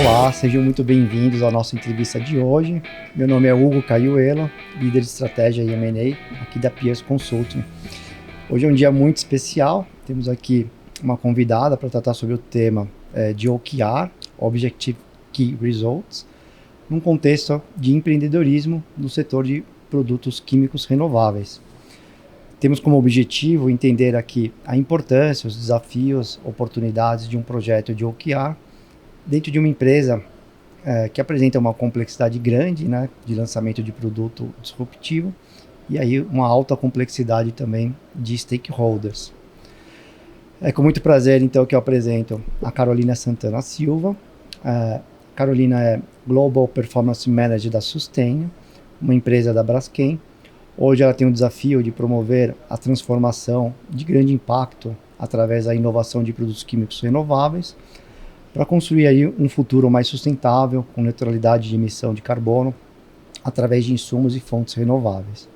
Olá, sejam muito bem-vindos à nossa entrevista de hoje. Meu nome é Hugo Caiuelo, líder de estratégia e M&A aqui da Peers Consulting. Hoje é um dia muito especial, temos aqui uma convidada para tratar sobre o tema de OKR, Objective Key Results, num contexto de empreendedorismo no setor de produtos químicos renováveis. Temos como objetivo entender aqui a importância, os desafios, oportunidades de um projeto de OKR dentro de uma empresa que apresenta uma complexidade grande, né, de lançamento de produto disruptivo e aí uma alta complexidade também de stakeholders. É com muito prazer, então, que eu apresento a Carolina Santana Silva. Carolina é Global Performance Manager da Sustain, uma empresa da Braskem. Hoje ela tem o desafio de promover a transformação de grande impacto através da inovação de produtos químicos renováveis, para construir aí um futuro mais sustentável, com neutralidade de emissão de carbono, através de insumos e fontes renováveis.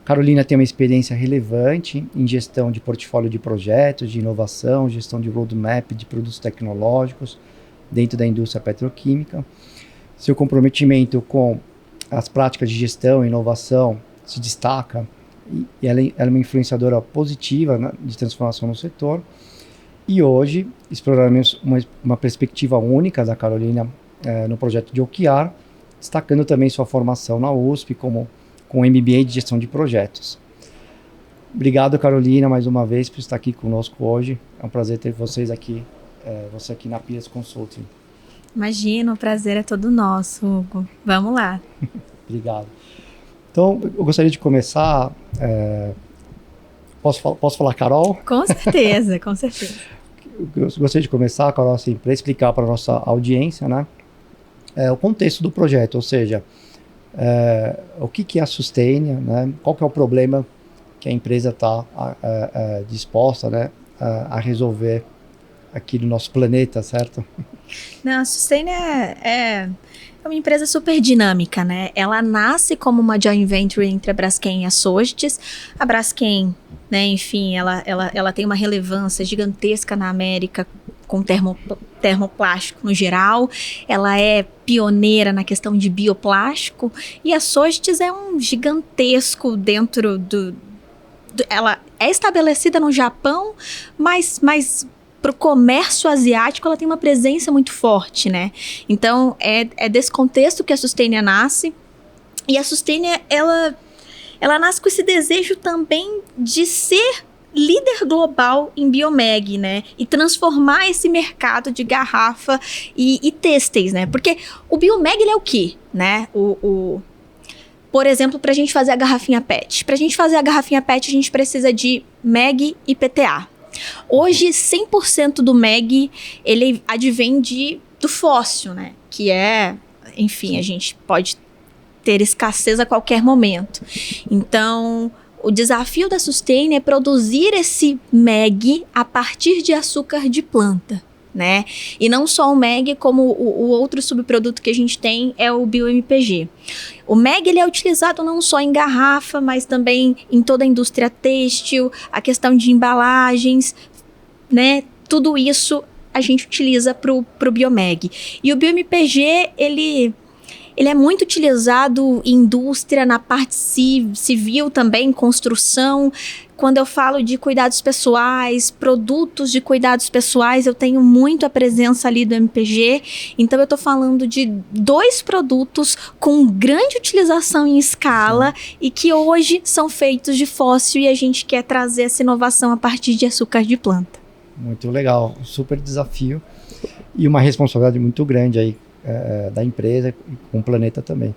Carolina tem uma experiência relevante em gestão de portfólio de projetos, de inovação, gestão de roadmap de produtos tecnológicos dentro da indústria petroquímica. Seu comprometimento com as práticas de gestão e inovação se destaca e ela é uma influenciadora positiva, né, de transformação no setor. E hoje exploraremos uma perspectiva única da Carolina no projeto de OKR, destacando também sua formação na USP com MBA de Gestão de Projetos. Obrigado, Carolina, mais uma vez por estar aqui conosco hoje. É um prazer ter você aqui na Peers Consulting. Imagina, o prazer é todo nosso, Hugo. Vamos lá. Obrigado. Então, eu gostaria de começar... Posso falar, Carol? Com certeza, com certeza. Eu gostaria de começar, Carol, assim, para explicar para a nossa audiência, né, o contexto do projeto, ou seja, o que é a Sustain, né, qual que é o problema que a empresa está disposta, né, a resolver aqui no nosso planeta, certo? Não, a Sustain é uma empresa super dinâmica, né? Ela nasce como uma joint venture entre a Braskem e a Sojitz. A Braskem, né, enfim, ela tem uma relevância gigantesca na América com termoplástico no geral. Ela é pioneira na questão de bioplástico e a Sojitz é um gigantesco dentro ela é estabelecida no Japão, mas para o comércio asiático, ela tem uma presença muito forte, né? Então, é desse contexto que a Sustain nasce. E a Sustain, ela nasce com esse desejo também de ser líder global em biomag, né? E transformar esse mercado de garrafa e têxteis, né? Porque o biomag, ele é o quê, né? Por exemplo, para a gente fazer a garrafinha PET. Para a gente fazer a garrafinha PET, a gente precisa de MEG e PTA. Hoje, 100% do MEG, ele advém do fóssil, né? Que enfim, a gente pode ter escassez a qualquer momento. Então, o desafio da Sustain é produzir esse MEG a partir de açúcar de planta, né? E não só o MEG, como o outro subproduto que a gente tem é o BioMPG. O MEG, ele é utilizado não só em garrafa, mas também em toda a indústria têxtil, a questão de embalagens, né? Tudo isso a gente utiliza pro BioMag. E o BioMPG, ele é muito utilizado em indústria, na parte civil também, construção. Quando eu falo de cuidados pessoais, produtos de cuidados pessoais, eu tenho muito a presença ali do MPG. Então, eu estou falando de 2 produtos com grande utilização em escala e que hoje são feitos de fóssil e a gente quer trazer essa inovação a partir de açúcar de planta. Muito legal, super desafio e uma responsabilidade muito grande aí da empresa e com o planeta também.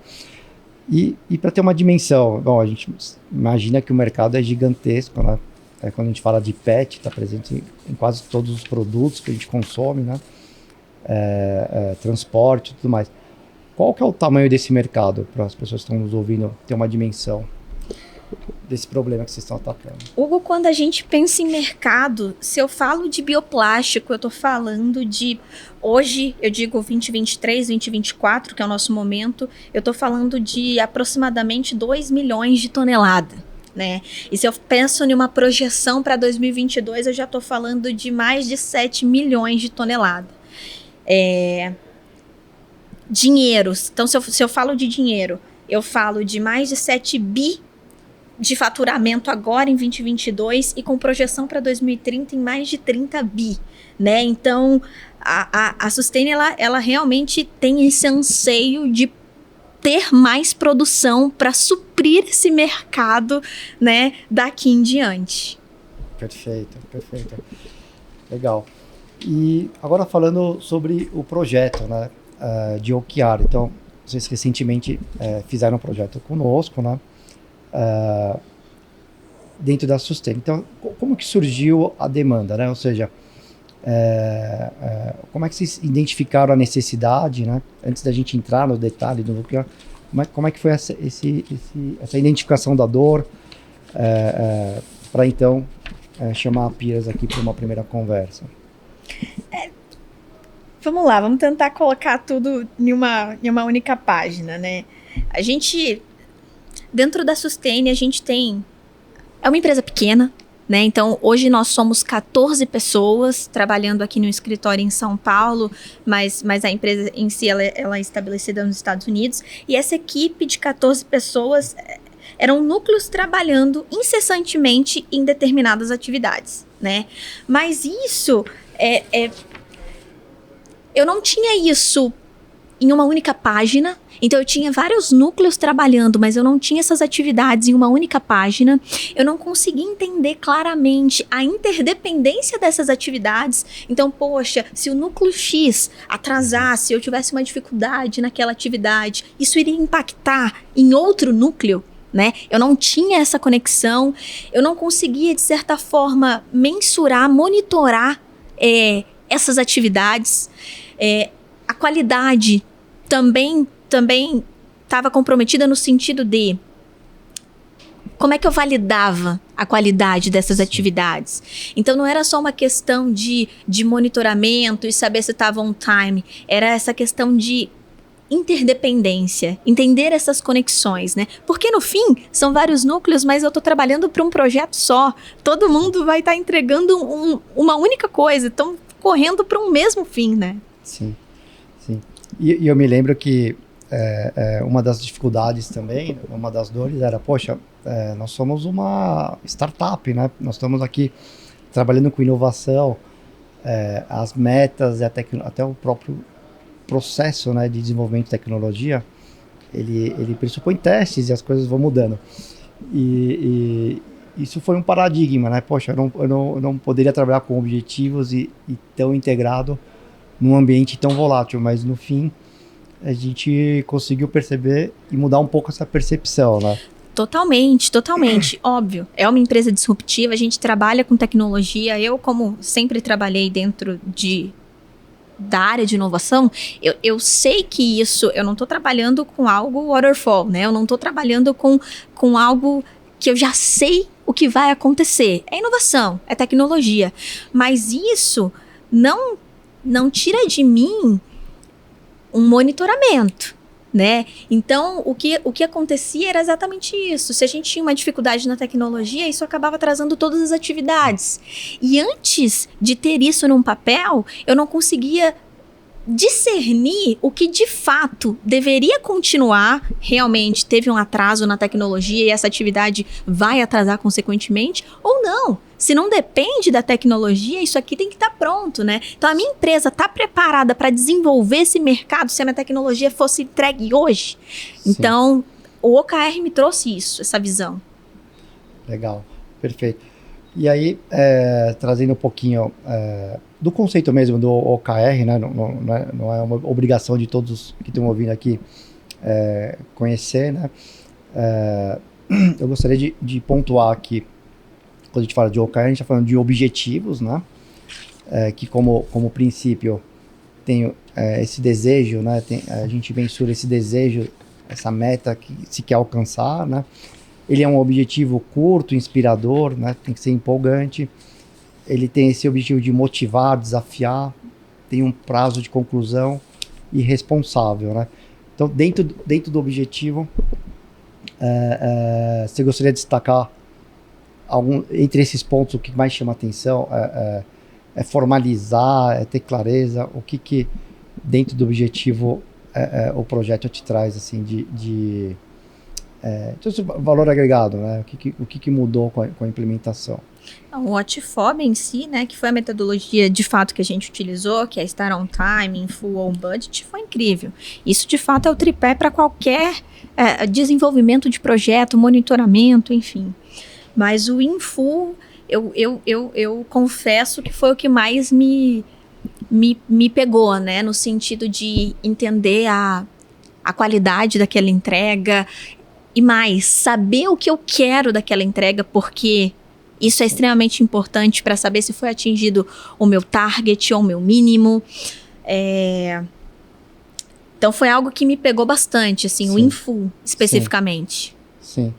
E para ter uma dimensão, bom, a gente imagina que o mercado é gigantesco, né? Quando a gente fala de PET, está presente em quase todos os produtos que a gente consome, né? Transporte e tudo mais. Qual que é o tamanho desse mercado, para as pessoas que estão nos ouvindo ter uma dimensão desse problema que vocês estão atacando? Hugo, quando a gente pensa em mercado, se eu falo de bioplástico, eu estou falando de... Hoje, eu digo 2023, 2024, que é o nosso momento, eu estou falando de aproximadamente 2 milhões de toneladas, né? E se eu penso em uma projeção para 2022, eu já estou falando de mais de 7 milhões de toneladas. dinheiros. Então, se eu falo de dinheiro, eu falo de mais de 7 bi de faturamento agora em 2022 e com projeção para 2030 em mais de 30 bi, né? Então, a Sustain, ela realmente tem esse anseio de ter mais produção para suprir esse mercado, né, daqui em diante. Perfeito. Legal. E agora falando sobre o projeto, né, de OKR. Então, vocês recentemente fizeram um projeto conosco, né, dentro da Sustain. Então, como que surgiu a demanda, né? Ou seja, como é que vocês identificaram a necessidade, né? Antes da gente entrar no detalhe do OKR, como é que foi essa identificação da dor para então chamar a Piers aqui para uma primeira conversa? Vamos lá, vamos tentar colocar tudo em uma única página, né? A gente, dentro da Sustain, a gente tem... É uma empresa pequena, né? Então, hoje nós somos 14 pessoas trabalhando aqui no escritório em São Paulo, mas a empresa em si, ela é estabelecida nos Estados Unidos. E essa equipe de 14 pessoas eram núcleos trabalhando incessantemente em determinadas atividades, né? Mas isso, eu não tinha isso em uma única página. Então, eu tinha vários núcleos trabalhando, mas eu não tinha essas atividades em uma única página. Eu não conseguia entender claramente a interdependência dessas atividades. Então, poxa, se o núcleo X atrasasse, eu tivesse uma dificuldade naquela atividade, isso iria impactar em outro núcleo, né? Eu não tinha essa conexão, eu não conseguia, de certa forma, mensurar, monitorar essas atividades. A qualidade também estava comprometida no sentido de como é que eu validava a qualidade dessas atividades. Então, não era só uma questão de monitoramento e saber se estava on time, era essa questão de interdependência, entender essas conexões, né? Porque no fim, são vários núcleos, mas eu estou trabalhando para um projeto só. Todo mundo vai estar entregando uma única coisa, estão correndo para um mesmo fim, né? Sim. E eu me lembro que uma das dificuldades também, uma das dores era, poxa, nós somos uma startup, né? Nós estamos aqui trabalhando com inovação, as metas e até o próprio processo, né, de desenvolvimento de tecnologia, ele pressupõe testes e as coisas vão mudando. E isso foi um paradigma, né? Poxa, eu não poderia trabalhar com objetivos e tão integrado num ambiente tão volátil, mas no fim a gente conseguiu perceber e mudar um pouco essa percepção, né? Totalmente, óbvio. É uma empresa disruptiva, a gente trabalha com tecnologia. Eu, como sempre trabalhei dentro da área de inovação, eu sei que isso, eu não estou trabalhando com algo waterfall, né? Eu não estou trabalhando com algo que eu já sei o que vai acontecer. É inovação, é tecnologia. Mas isso não tira de mim um monitoramento, né? Então, o que acontecia era exatamente isso. Se a gente tinha uma dificuldade na tecnologia, isso acabava atrasando todas as atividades. E antes de ter isso num papel, eu não conseguia discernir o que de fato deveria continuar. Realmente teve um atraso na tecnologia e essa atividade vai atrasar consequentemente, ou não. Se não depende da tecnologia, isso aqui tem que estar pronto, né? Então, a minha empresa está preparada para desenvolver esse mercado se a minha tecnologia fosse entregue hoje? Sim. Então, o OKR me trouxe isso, essa visão. Legal, perfeito. E aí, trazendo um pouquinho do conceito mesmo do OKR, né? Não é uma obrigação de todos que estão ouvindo aqui conhecer, né? Eu gostaria de pontuar aqui, quando a gente fala de OKR, a gente está falando de objetivos, né? Que como princípio tem esse desejo, né? A gente mensura esse desejo, essa meta que se quer alcançar, né? Ele é um objetivo curto, inspirador, né? Tem que ser empolgante. Ele tem esse objetivo de motivar, desafiar, tem um prazo de conclusão e responsável, né? Então, dentro do objetivo, você gostaria de destacar entre esses pontos, o que mais chama atenção é formalizar, é ter clareza, o que dentro do objetivo o projeto te traz assim então, esse valor agregado, né? O que mudou com a implementação? O OTFOB em si, né, que foi a metodologia de fato que a gente utilizou, que é Start on Time, In Full, On Budget, foi incrível. Isso de fato é o tripé para qualquer desenvolvimento de projeto, monitoramento, enfim. Mas o In Full, eu confesso que foi o que mais me pegou, né, no sentido de entender a qualidade daquela entrega e mais, saber o que eu quero daquela entrega, porque isso é extremamente importante para saber se foi atingido o meu target ou o meu mínimo. Então foi algo que me pegou bastante, assim, sim, o In Full, especificamente. Sim.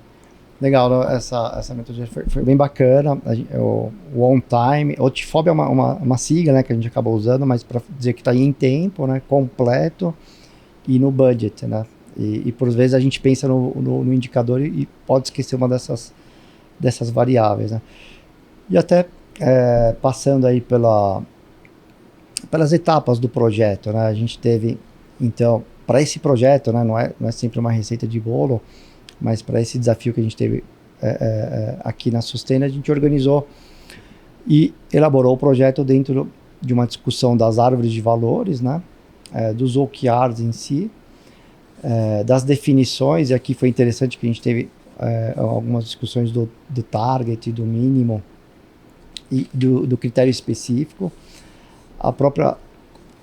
Legal, essa metodologia foi bem bacana. O On Time, o OTFOB é uma sigla, né, que a gente acabou usando, mas para dizer que está em tempo, né, completo e no budget, né? E por vezes a gente pensa no indicador e pode esquecer uma dessas variáveis, né? E até passando aí pelas etapas do projeto, né? A gente teve, então, para esse projeto, né, não é sempre uma receita de bolo, mas para esse desafio que a gente teve aqui na Sustain, a gente organizou e elaborou o projeto dentro de uma discussão das árvores de valores, né? Dos OKRs em si, das definições, e aqui foi interessante que a gente teve algumas discussões do target, do mínimo e do critério específico, a própria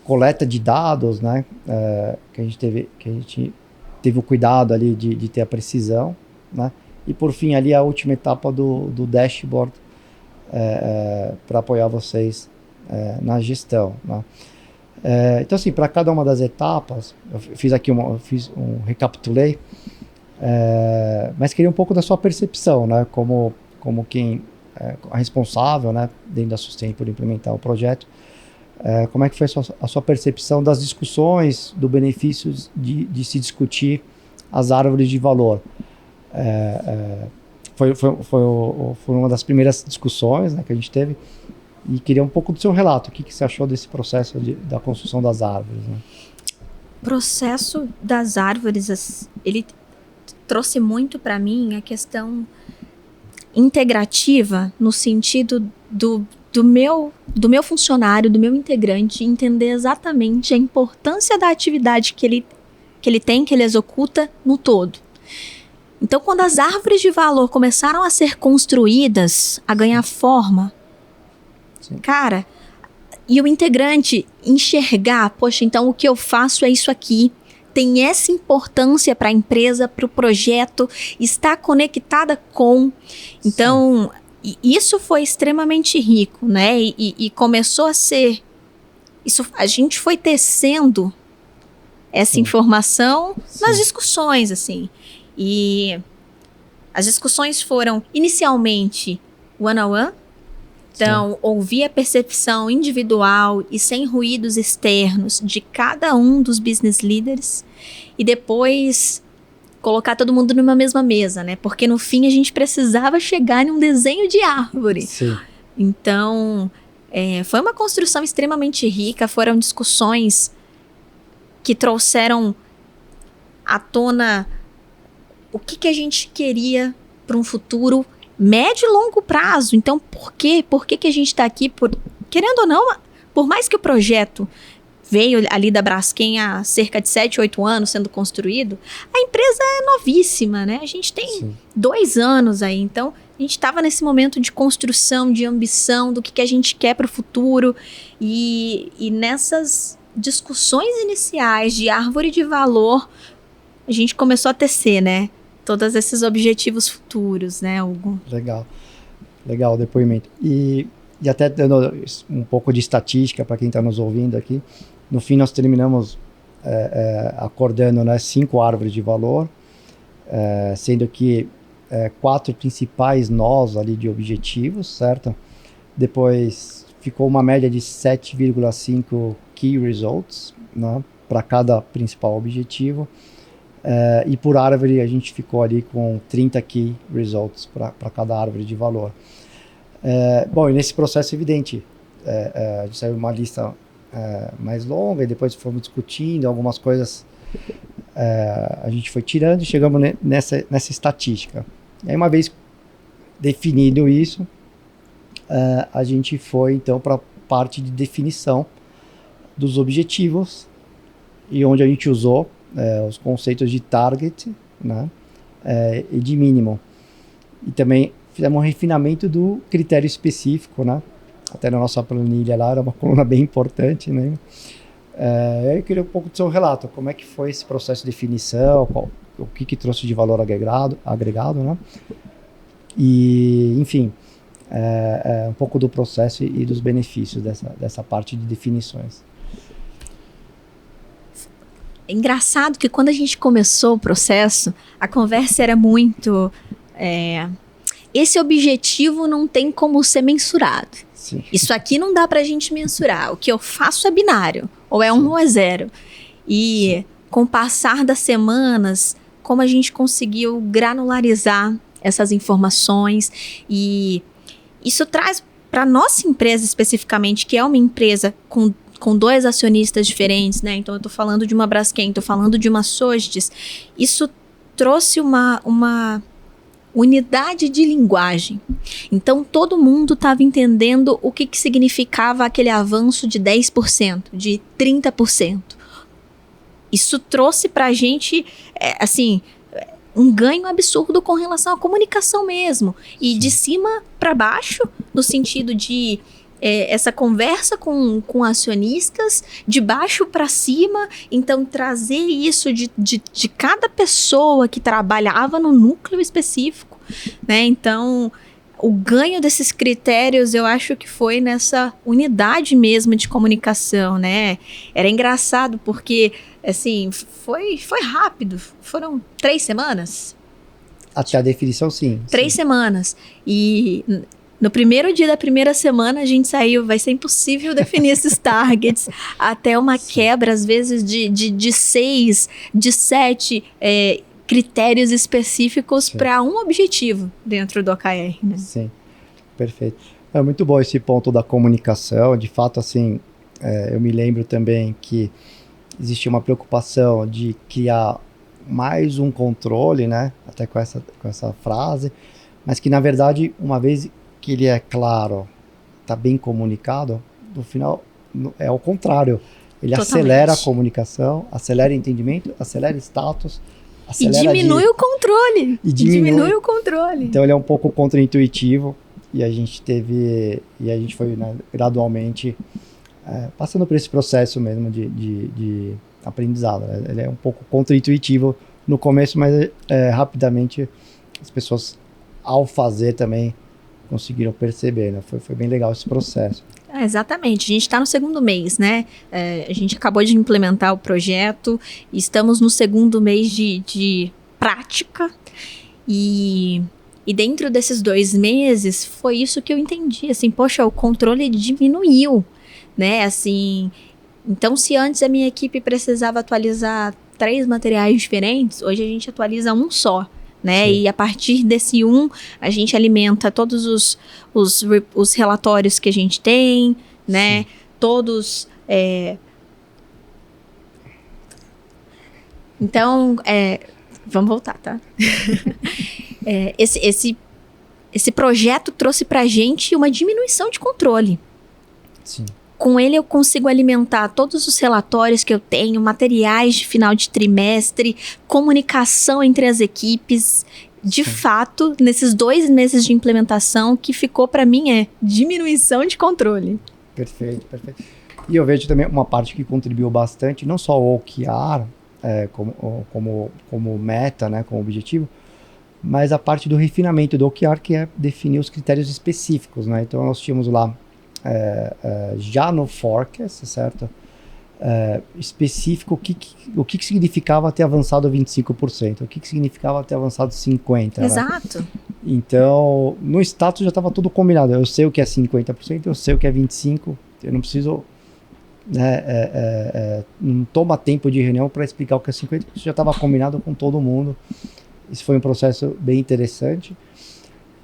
coleta de dados, né, que a gente teve o cuidado ali de ter a precisão, né, e por fim ali a última etapa do dashboard para apoiar vocês na gestão, né. Então assim, para cada uma das etapas, eu fiz recapitulei, mas queria um pouco da sua percepção, né, como quem é responsável, né, dentro da Sustain por implementar o projeto. Como é que foi a sua percepção das discussões, do benefício de se discutir as árvores de valor? Foi uma das primeiras discussões, né, que a gente teve, e queria um pouco do seu relato. O que você achou desse processo da construção das árvores, né? O processo das árvores, ele trouxe muito para mim a questão integrativa, no sentido do meu funcionário, do meu integrante, entender exatamente a importância da atividade que ele tem, que ele executa no todo. Então, quando as árvores de valor começaram a ser construídas, a ganhar forma, sim, cara, e o integrante enxergar, poxa, então o que eu faço é isso aqui, tem essa importância para a empresa, para o projeto, está conectada com. Então, isso foi extremamente rico, né? E começou a ser. A gente foi tecendo essa informação, sim, nas discussões, assim. E as discussões foram inicialmente one-on-one. Então, sim, ouvir a percepção individual e sem ruídos externos de cada um dos business leaders e depois colocar todo mundo numa mesma mesa, né? Porque no fim a gente precisava chegar em um desenho de árvore. Sim. Então, foi uma construção extremamente rica, foram discussões que trouxeram à tona o que a gente queria para um futuro médio e longo prazo. Então, por quê? Por que a gente está aqui? Querendo ou não, por mais que o projeto veio ali da Braskem há cerca de 7, 8 anos sendo construído, a empresa é novíssima, né? A gente tem, sim, 2 anos aí. Então, a gente estava nesse momento de construção, de ambição, do que a gente quer para o futuro. E nessas discussões iniciais de árvore de valor, a gente começou a tecer, né? Todos esses objetivos futuros, né, Hugo? Legal o depoimento. E até dando um pouco de estatística para quem está nos ouvindo aqui, no fim nós terminamos acordando, né, 5 árvores de valor, sendo que 4 principais nós ali de objetivos, certo? Depois ficou uma média de 7,5 key results, né, para cada principal objetivo. E por árvore a gente ficou ali com 30 key results para cada árvore de valor. Bom, e nesse processo evidente, a gente saiu uma lista mais longa e depois fomos discutindo algumas coisas, A gente foi tirando e chegamos nessa estatística. E aí, uma vez definido isso, a gente foi então para a parte de definição dos objetivos, e onde a gente usou os conceitos de target, né, e de mínimo. E também fizemos um refinamento do critério específico, né? Até na nossa planilha lá, era uma coluna bem importante, né? Eu queria um pouco do seu relato, como é que foi esse processo de definição, o que trouxe de valor agregado, né? E, enfim, um pouco do processo e dos benefícios dessa parte de definições. É engraçado que quando a gente começou o processo, a conversa era muito... esse objetivo não tem como ser mensurado. Sim. Isso aqui não dá pra gente mensurar. O que eu faço é binário. Ou é 1 ou é 0. E com o passar das semanas, como a gente conseguiu granularizar essas informações. E isso traz para nossa empresa especificamente, que é uma empresa com 2 acionistas diferentes, né? Então eu tô falando de uma Braskem, tô falando de uma Sojitz. Isso trouxe uma unidade de linguagem. Então, todo mundo estava entendendo o que significava aquele avanço de 10%, de 30%. Isso trouxe para a gente, um ganho absurdo com relação à comunicação mesmo. E de cima para baixo, no sentido de essa conversa com acionistas, de baixo para cima. Então, trazer isso de cada pessoa que trabalhava no núcleo específico, né? Então, o ganho desses critérios, eu acho que foi nessa unidade mesmo de comunicação, né? Era engraçado porque, assim, foi rápido. Foram 3 semanas. Até a definição, sim. 3 semanas. E... no primeiro dia da primeira semana, a gente saiu, vai ser impossível definir esses targets, até uma quebra, às vezes, de 6, de 7 critérios específicos para um objetivo dentro do OKR, né? Sim, perfeito. É muito bom esse ponto da comunicação. De fato, assim, eu me lembro também que existia uma preocupação de criar mais um controle, né? Até com essa frase, mas que, na verdade, uma vez que ele é claro, está bem comunicado, no final é o contrário. Ele acelera a comunicação, acelera o entendimento, acelera status, acelera e diminui o controle. E diminui o controle. Então ele é um pouco contraintuitivo e a gente foi, né, gradualmente passando por esse processo mesmo de aprendizado. Né? Ele é um pouco contraintuitivo no começo, mas rapidamente as pessoas, ao fazer também, conseguiram perceber, né? Foi bem legal esse processo. Exatamente, a gente está no 2º mês, né? A gente acabou de implementar o projeto, estamos no 2º mês de prática e dentro desses 2 meses foi isso que eu entendi, assim, poxa, o controle diminuiu, né? Assim, então se antes a minha equipe precisava atualizar 3 materiais diferentes, hoje a gente atualiza um só. Né? E a partir desse a gente alimenta todos os relatórios que a gente tem, né? Sim. Todos... Então, vamos voltar, tá? Esse projeto trouxe pra gente uma diminuição de controle. Sim. Com ele eu consigo alimentar todos os relatórios que eu tenho, materiais de final de trimestre, comunicação entre as equipes. De fato, nesses 2 meses de implementação, que ficou para mim diminuição de controle. Perfeito. E eu vejo também uma parte que contribuiu bastante, não só o OKR como meta, né, como objetivo, mas a parte do refinamento do OKR, que é definir os critérios específicos, né? Então nós tínhamos lá já no forecast, certo? Específico o que significava ter avançado 25%, o que significava ter avançado 50%. Exato. Né? Então, no status já estava tudo combinado. Eu sei o que é 50%, eu sei o que é 25%, eu não preciso... não toma tempo de reunião para explicar o que é 50%, isso já estava combinado com todo mundo. Isso foi um processo bem interessante.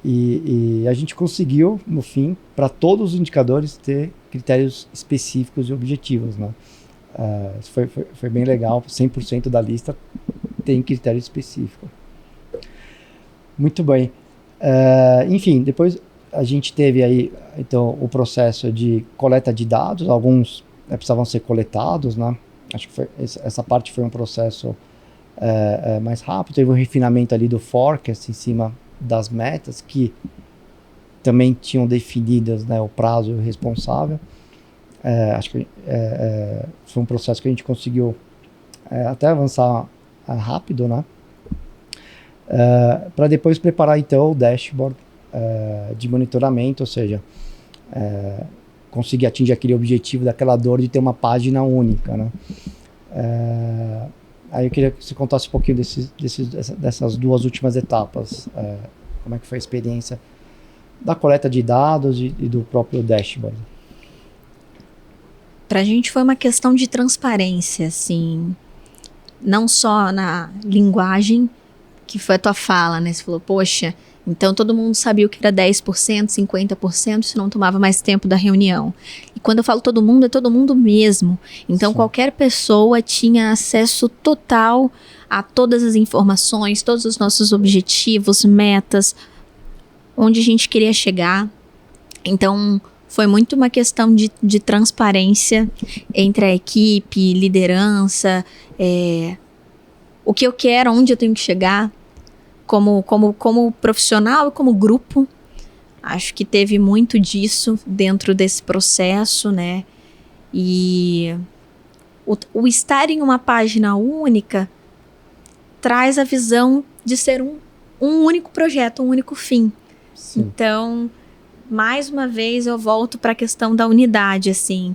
E a gente conseguiu, no fim, para todos os indicadores, ter critérios específicos e objetivos, né? Isso foi bem legal, 100% da lista tem critério específico. Muito bem. Enfim, depois a gente teve aí, então, o processo de coleta de dados, alguns precisavam ser coletados, né? Acho que essa parte foi um processo mais rápido, teve um refinamento ali do forecast em cima das metas, que também tinham definidas, né, o prazo e o responsável. Acho que foi um processo que a gente conseguiu até avançar rápido, né? Para depois preparar então o dashboard de monitoramento, ou seja, conseguir atingir aquele objetivo daquela dor de ter uma página única, né? Aí eu queria que você contasse um pouquinho dessas duas últimas etapas, como é que foi a experiência da coleta de dados e do próprio dashboard. Para a gente foi uma questão de transparência, assim, não só na linguagem, que foi a tua fala, né? Você falou, poxa, então todo mundo sabia o que era 10%, 50%, se não tomava mais tempo da reunião. E quando eu falo todo mundo, é todo mundo mesmo. Então Sim. Qualquer pessoa tinha acesso total a todas as informações, todos os nossos objetivos, metas, onde a gente queria chegar. Então foi muito uma questão de transparência entre a equipe, liderança, o que eu quero, onde eu tenho que chegar, como profissional e como grupo. Acho que teve muito disso dentro desse processo, né? E o estar em uma página única traz a visão de ser um único projeto, um único fim. Sim. Então, mais uma vez eu volto para a questão da unidade, assim,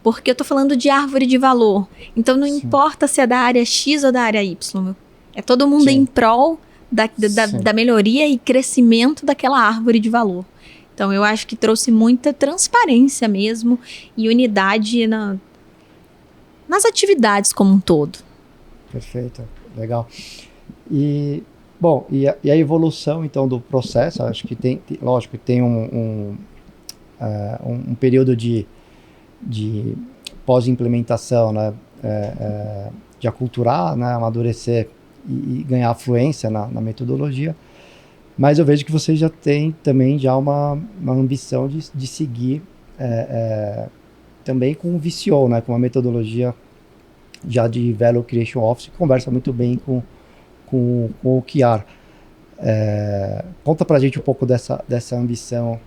porque eu tô falando de árvore de valor, então não Sim. importa se é da área X ou da área Y, é todo mundo Sim. em prol da melhoria e crescimento daquela árvore de valor. Então eu acho que trouxe muita transparência mesmo e unidade nas atividades como um todo. Perfeito, legal. Bom, e a evolução, então, do processo, acho que lógico, tem um período de pós-implementação, né, de aculturar, né, amadurecer e ganhar fluência na metodologia, mas eu vejo que vocês já têm também já uma ambição de seguir também com o VCO, né, com uma metodologia já de Value Creation Office, que conversa muito bem com o OKR. Conta pra gente um pouco dessa ambição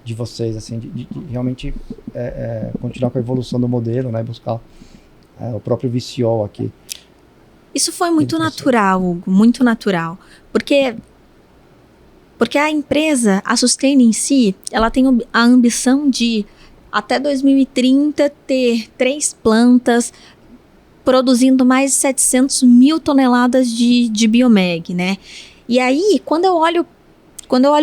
de vocês, assim, de realmente continuar com a evolução do modelo, né, buscar o próprio VCO aqui. Isso foi muito natural, Hugo, muito natural, porque a empresa, a Sustain em si, ela tem a ambição de até 2030 ter 3 plantas produzindo mais de 700 mil toneladas de biomag, né? E aí, quando eu olho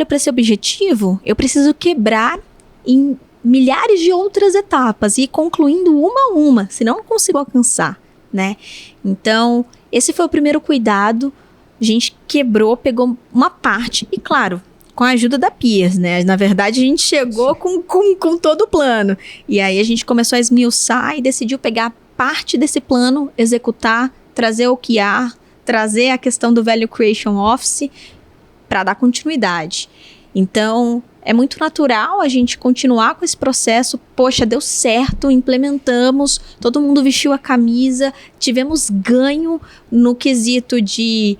para esse objetivo, eu preciso quebrar em milhares de outras etapas e ir concluindo uma a uma, senão eu não consigo alcançar, né? Então, esse foi o primeiro cuidado. A gente quebrou, pegou uma parte e, claro, com a ajuda da Peers, né? Na verdade, a gente chegou com todo o plano. E aí a gente começou a esmiuçar e decidiu pegar parte desse plano, executar, trazer o OKR, trazer a questão do Value Creation Office para dar continuidade. Então, é muito natural a gente continuar com esse processo. Poxa, deu certo, implementamos, todo mundo vestiu a camisa, tivemos ganho no quesito de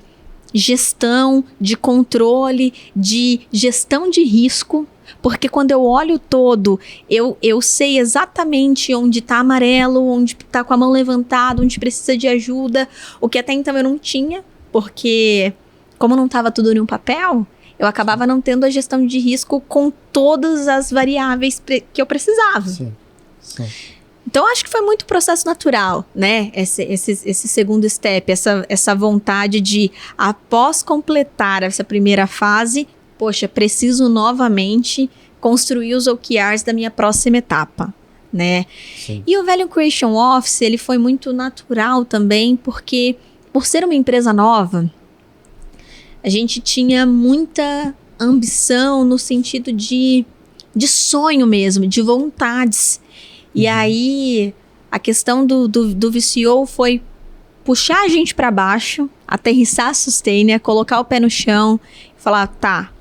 gestão, de controle, de gestão de risco, porque quando eu olho todo, eu sei exatamente onde está amarelo, onde está com a mão levantada, onde precisa de ajuda, o que até então eu não tinha, porque como não estava tudo em um papel, eu acabava não tendo a gestão de risco com todas as variáveis que eu precisava. Sim. Então, acho que foi muito processo natural, né? Esse segundo step, essa vontade de, após completar essa primeira fase, poxa, preciso novamente construir os OKRs da minha próxima etapa, né? Sim. E o Value Creation Office, ele foi muito natural também, porque por ser uma empresa nova, a gente tinha muita ambição no sentido de sonho mesmo, de vontades. E aí, a questão do VCO foi puxar a gente para baixo, aterrissar a Sustainer, colocar o pé no chão e falar, tá,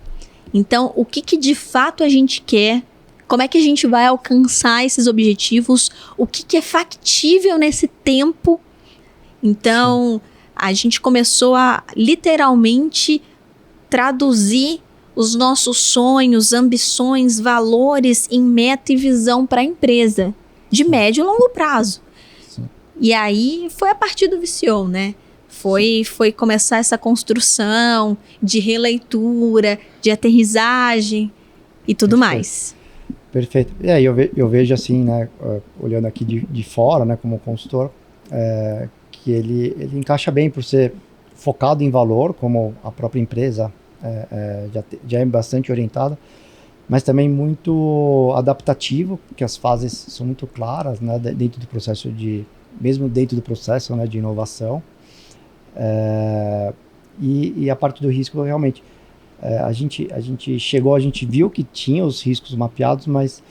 então o que de fato a gente quer, como é que a gente vai alcançar esses objetivos, o que é factível nesse tempo. Então, a gente começou a literalmente traduzir os nossos sonhos, ambições, valores em meta e visão para a empresa, de médio e longo prazo. Sim. E aí foi a partir do VCO, né? Foi começar essa construção de releitura, de aterrissagem e tudo mais. Perfeito. E aí eu vejo assim, né, olhando aqui de fora, né, como consultor, que ele encaixa bem por ser focado em valor, como a própria empresa já é bastante orientada, mas também muito adaptativo, porque as fases são muito claras, né, dentro do processo mesmo dentro do processo, né, de inovação. E a parte do risco, realmente, a gente viu que tinha os riscos mapeados, mas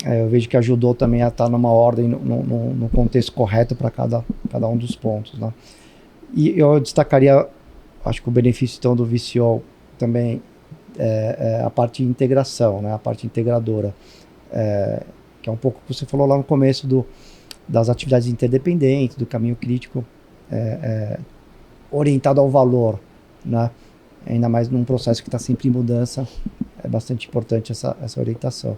eu vejo que ajudou também a estar numa ordem, no contexto correto para cada um dos pontos, né? E eu destacaria, acho que o benefício então do VCO também é a parte de integração, né? A parte integradora, que é um pouco o que você falou lá no começo das atividades interdependentes, do caminho crítico orientado ao valor, né? Ainda mais num processo que está sempre em mudança, é bastante importante essa orientação.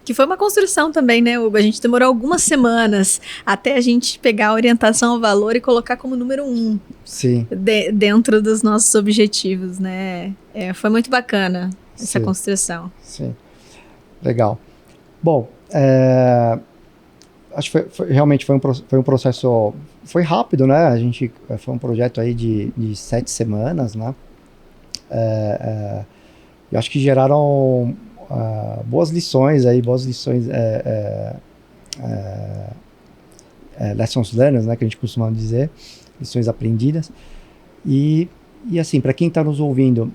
Que foi uma construção também, né, Hugo? A gente demorou algumas semanas até a gente pegar a orientação ao valor e colocar como número 1. Sim. Dentro dos nossos objetivos, né? Foi muito bacana essa Sim. Construção. Sim. Legal. Bom, acho que realmente foi um processo... Foi rápido, né? Foi um projeto aí de 7 semanas, né? Eu acho que geraram boas lições, lessons learned, né? Que a gente costuma dizer, lições aprendidas. E assim, para quem está nos ouvindo,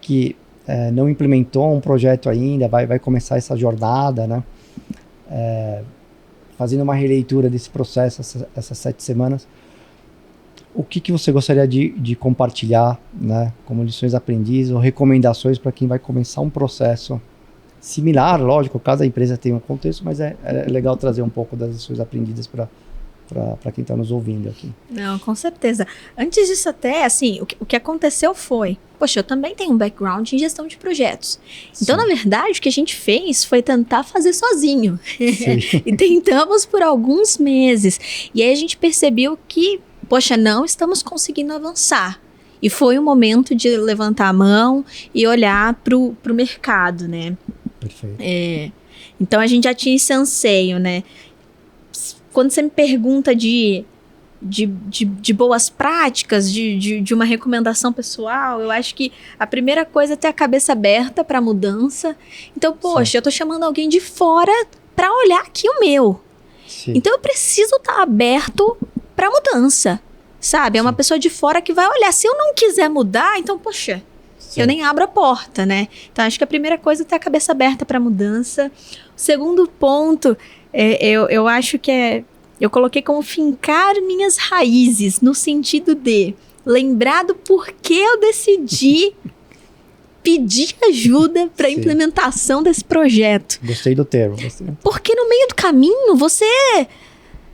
que não implementou um projeto ainda, vai começar essa jornada, né? Fazendo uma releitura desse processo, essas 7 semanas, o que você gostaria de compartilhar, né, como lições aprendidas ou recomendações para quem vai começar um processo similar? Lógico, cada empresa tem um contexto, mas é legal trazer um pouco das lições aprendidas para quem está nos ouvindo aqui. Não, com certeza. Antes disso até, assim, o que aconteceu foi, poxa, eu também tenho um background em gestão de projetos. Sim. Então, na verdade, o que a gente fez foi tentar fazer sozinho. E tentamos por alguns meses. E aí a gente percebeu que, poxa, não estamos conseguindo avançar. E foi o momento de levantar a mão e olhar pro mercado, né? Perfeito. Então, a gente já tinha esse anseio, né? Quando você me pergunta de boas práticas, de uma recomendação pessoal, eu acho que a primeira coisa é ter a cabeça aberta para mudança. Então, poxa, eu tô chamando alguém de fora para olhar aqui o meu. Sim. Então, eu preciso estar aberto para mudança, sabe? É uma pessoa de fora que vai olhar. Se eu não quiser mudar, então, poxa, eu nem abro a porta, né? Então, acho que a primeira coisa é ter a cabeça aberta para mudança. O segundo ponto... eu acho que eu coloquei como fincar minhas raízes, no sentido de lembrar do porquê eu decidi pedir ajuda para a implementação desse projeto. Gostei do termo. Porque no meio do caminho você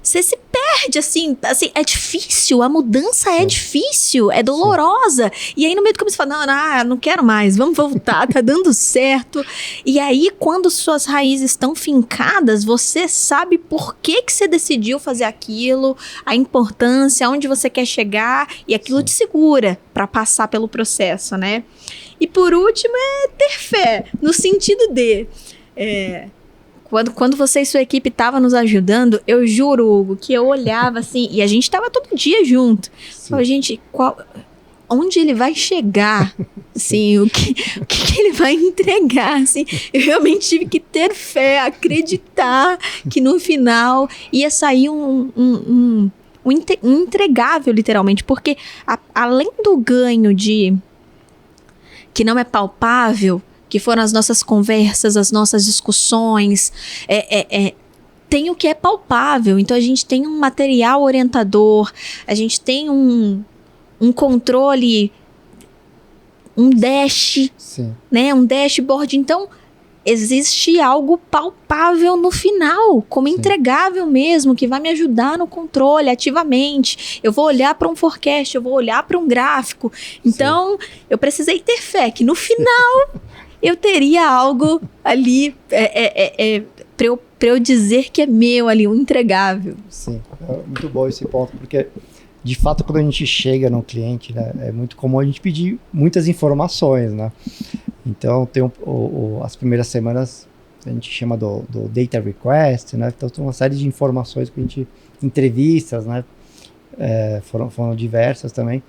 se perde, assim, é difícil, a mudança é difícil, é dolorosa. E aí no meio do caminho você fala, não quero mais, vamos voltar, tá dando certo. E aí quando suas raízes estão fincadas, você sabe por que você decidiu fazer aquilo, a importância, aonde você quer chegar, e aquilo te segura para passar pelo processo, né? E por último é ter fé, no sentido de... Quando você e sua equipe estavam nos ajudando, eu juro, Hugo, que eu olhava assim, e a gente estava todo dia junto. Falei, gente, onde ele vai chegar? Assim, o que ele vai entregar? Assim, eu realmente tive que ter fé, acreditar que no final ia sair um entregável, literalmente. Porque além do ganho que não é palpável, que foram as nossas conversas, as nossas discussões, tem o que é palpável. Então, a gente tem um material orientador, a gente tem um controle, um dash, né? Um dashboard. Então, existe algo palpável no final, como entregável mesmo, que vai me ajudar no controle ativamente. Eu vou olhar para um forecast, eu vou olhar para um gráfico. Então, eu precisei ter fé que no final eu teria algo ali para eu dizer que é meu ali, um entregável. Sim, é muito bom esse ponto, porque de fato quando a gente chega no cliente, né, é muito comum a gente pedir muitas informações, né? Então, tem as primeiras semanas, a gente chama do data request, né? Então, tem uma série de informações que a gente... Entrevistas, né? Foram diversas também.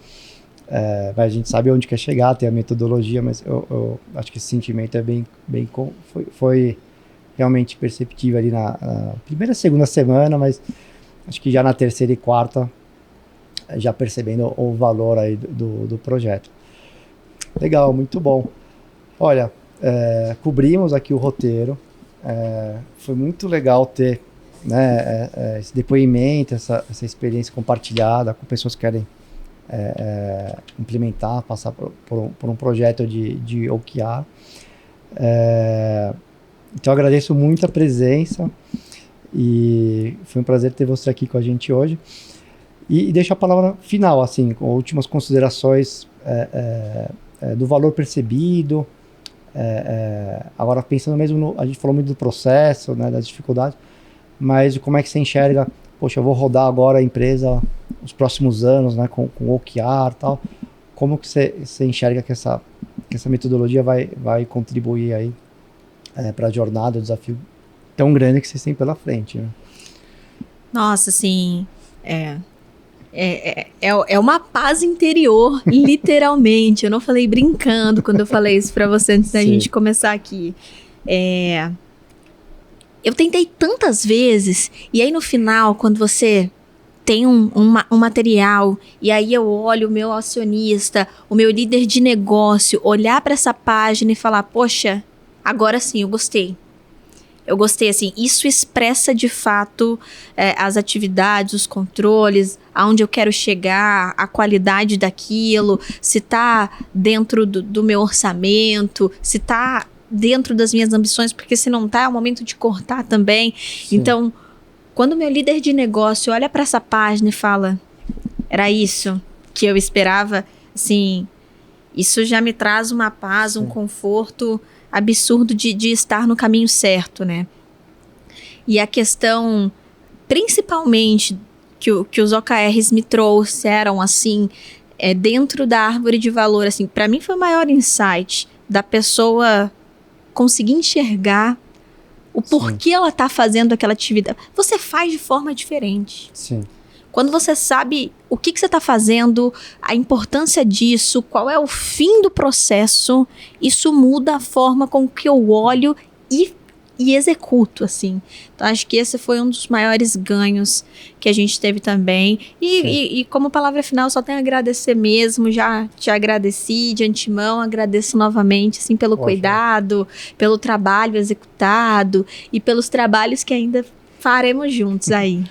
Mas a gente sabe onde quer chegar, tem a metodologia, mas eu acho que esse sentimento é foi realmente perceptível ali na primeira e segunda semana, mas acho que já na terceira e quarta, já percebendo o valor aí do projeto. Legal, muito bom. Olha, cobrimos aqui o roteiro, foi muito legal ter, né, esse depoimento, essa experiência compartilhada com pessoas que querem implementar, passar por um projeto de OKR. Então, agradeço muito a presença e foi um prazer ter você aqui com a gente hoje. E deixo a palavra final, assim, com últimas considerações do valor percebido. Agora pensando mesmo a gente falou muito do processo, né, das dificuldades, mas de como é que você enxerga, poxa, eu vou rodar agora a empresa os próximos anos, né, com OKR e tal, como que você enxerga que essa metodologia vai contribuir aí para a jornada, o desafio tão grande que vocês têm pela frente, né? Nossa, assim, é uma paz interior, literalmente. Eu não falei brincando quando eu falei isso pra você antes da gente começar aqui. Eu tentei tantas vezes, e aí no final, quando você tem um material, e aí eu olho o meu acionista, o meu líder de negócio, olhar pra essa página e falar, poxa, agora sim, eu gostei. Eu gostei, assim, isso expressa de fato as atividades, os controles, aonde eu quero chegar, a qualidade daquilo, se tá dentro do meu orçamento, se tá dentro das minhas ambições, porque se não tá, é o momento de cortar também. Sim. Então, quando o meu líder de negócio olha para essa página e fala, era isso que eu esperava, assim, isso já me traz uma paz, um conforto absurdo de estar no caminho certo, né? E a questão, principalmente, que os OKRs me trouxeram, assim, dentro da árvore de valor, assim, para mim foi o maior insight da pessoa conseguir enxergar o porquê ela tá fazendo aquela atividade. Você faz de forma diferente. Sim. Quando você sabe o que você está fazendo, a importância disso, qual é o fim do processo, isso muda a forma com que eu olho e executo, assim. Então, acho que esse foi um dos maiores ganhos que a gente teve também. E como palavra final, só tenho a agradecer mesmo. Já te agradeci de antemão, agradeço novamente, assim, pelo cuidado, pelo trabalho executado e pelos trabalhos que ainda faremos juntos aí.